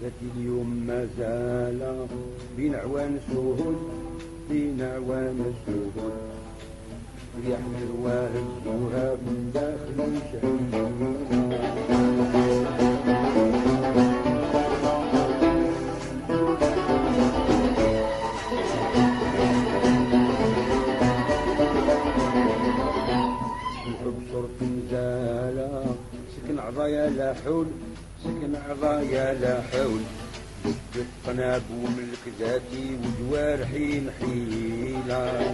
ذاتي اليوم ما زال بنعوان سهول بنعوان سهول يحمل وهزها من داخل شهينا سكن عضايا لا حول سكن عضايا لا حول دق الطناب وملك ذاتي وجوارحي نحيلة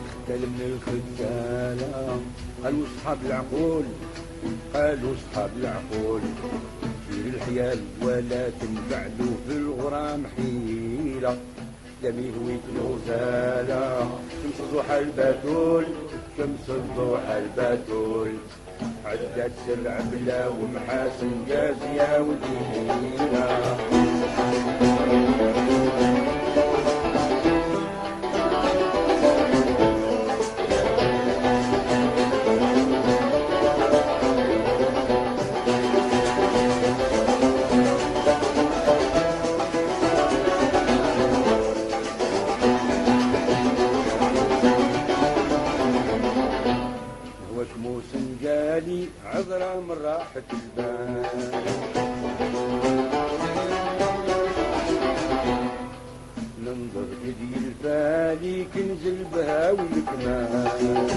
اختل من الخدالة قالوا اصحاب العقول قالوا اصحاب العقول في الحيال ولا تنفع له في الغرام حيلة دمي هويت الغزالة شمس الضحى البتول شمس الضحى البتول عدت سلع بلا ومحاسن جازية ودينة سنجالي عذرة من راحة البال ننظر جدي الفالي كنز البها والكمال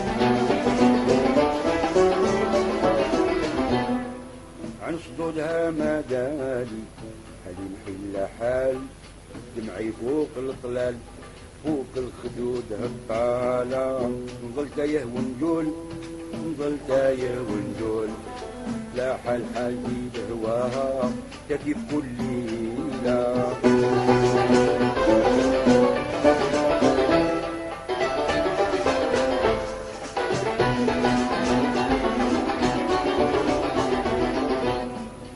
عن صدودها ما دالي حليم حل حال دمعي فوق الطلال فوق الخدود هالطالة نظل تايه ونجول نظل تايه ونجول لا حال حالي بهواها تكيف كل ليلة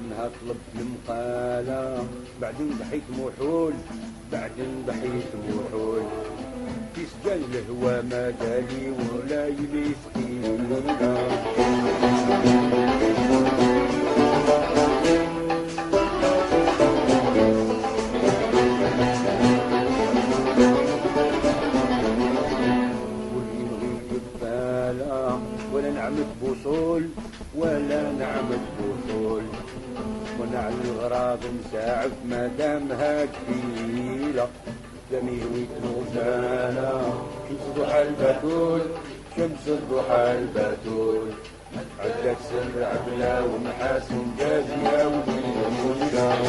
منها طلبت المقالة بعدين بحيت موحول بعدين بحيت موحول في سجل الهوى ما دالي ولا يلي ثقيلة واللي نغيب ببالة ولا نعمد بوصول ولا نعمد بوصول ونعلى الغراض مساعف ما دامها كفيلة دمي هويت الغزالة شمس الضحى البتول شمس الضحى البتول عدت سر عبلة ومحاسن جازية ودينة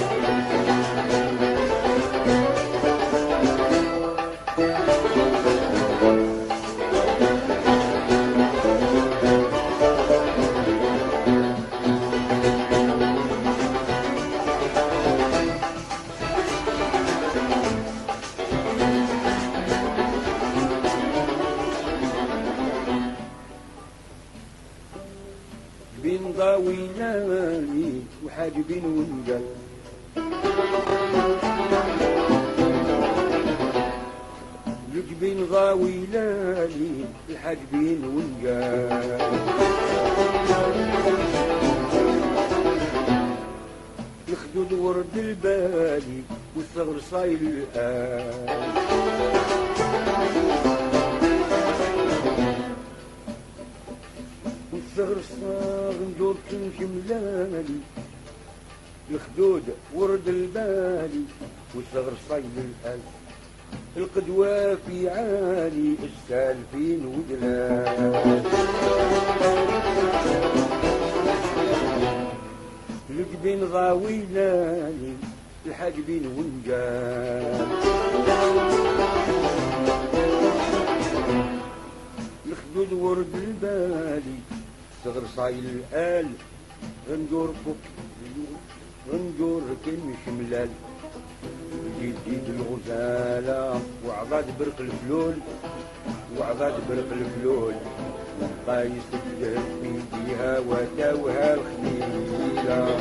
بين ضاويلاني وحاجبين ونجل الجبين ضاويلاني الحاجبين ونجل الخدود ورد البالي والصغر صايل الآن الصغر صاغ ندور تمشي ملالي الخدود ورد البالي والصغر صايل الآن القدوة في عالي السالفين ودلال الجبين ضاويلاني الحاجبين ونجال الخدود ورد البالي صغر صايل الآل غندور كمش ملال جيد الغزالة وعضاد برق الفلول وعضاد برق الفلول قايس الذهب في ايديها وتاوها الخليلة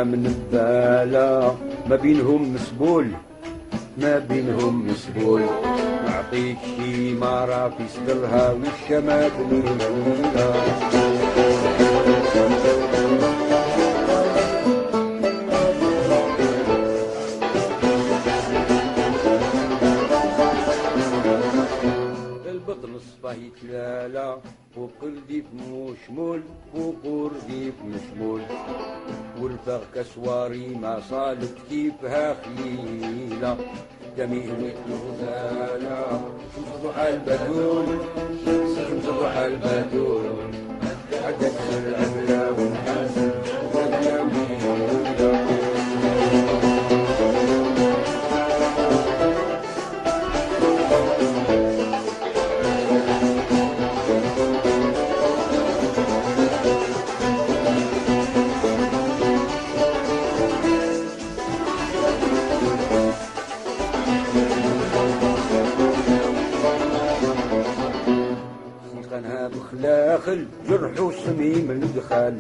من البالة ما بينهم مسبول ما بينهم مسبول نعطيك شي مرة في صدرها والشمات ميمونة البطن صفاهي تلالة وقلبي مشمول وقردي مشمول والفغ كسواري ما صالت كيفها خليلة جميل الغزالة شمس البدول شمس البدول عدت العملة والحسن والجميلة خلقناها بخلاخل جرح وسميم الدخل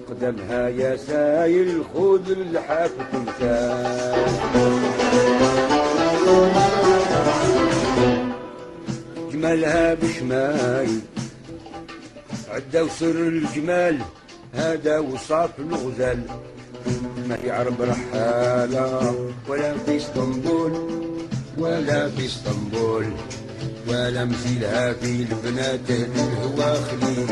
قدمها يا سايل خذ اللحاف تمثال جمالها بشماي عدى وسر الجمال هذا وصاف الغزال ما يعرب رحالة ولا في اسطنبول ولا في اسطنبول ولا مثيلها في البنات اهل الهوى خليل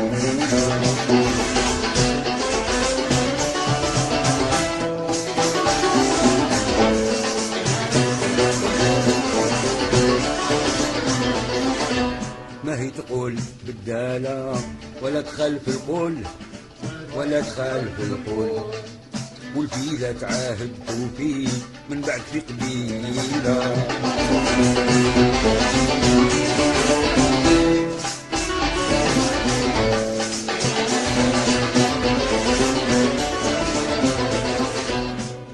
ما هي تقول بالدالة ولا تخالف القول ولا تخالف القول والفيلة تعاهد وفيه من بعد في قبيلة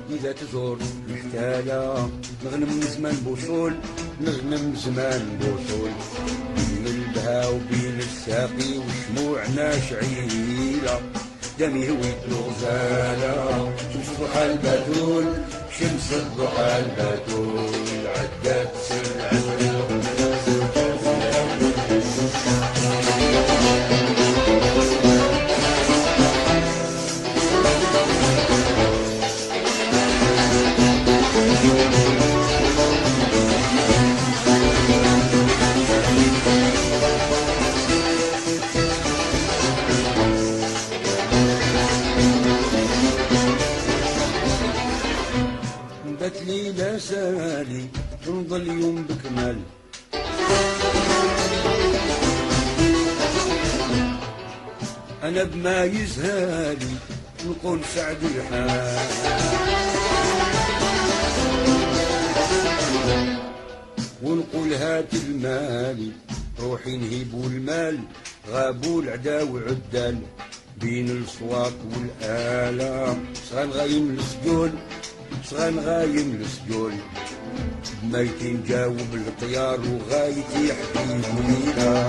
إذا تزور محتالة نغنم زمان بوصول نغنم زمان بوصول بين البها وبين الساقي وشموعنا شعيلة دمي هويت الغزالة شمس ضحى البتول شمس ضحى البتول عدت سرعة لي لا سالي تنظل يوم بكمال أنا بما يزهالي نقول سعد الحال ونقول هات المال روحي نهيبوا المال غابوا العدا وعدال بين الصوات والآلة صغان غايم السجون صغان غايم السجون ميتين جاوب الطيار وغايتي حبيبينا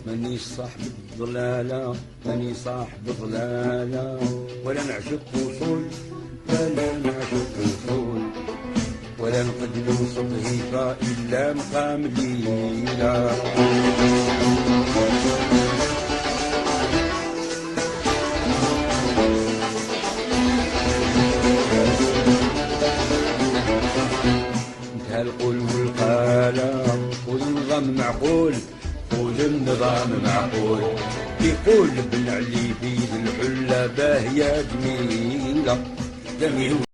ماني صاحب الضلالة ماني صاحب ضلالة ولا نعشق وصول ولا نعشق وصول ولا نقد نوصل هيفا إلا مقام ليلة انتهى القول والقالة والنظام معقول والنظام معقول يقول بن علي بيد الحلة باهية جميلة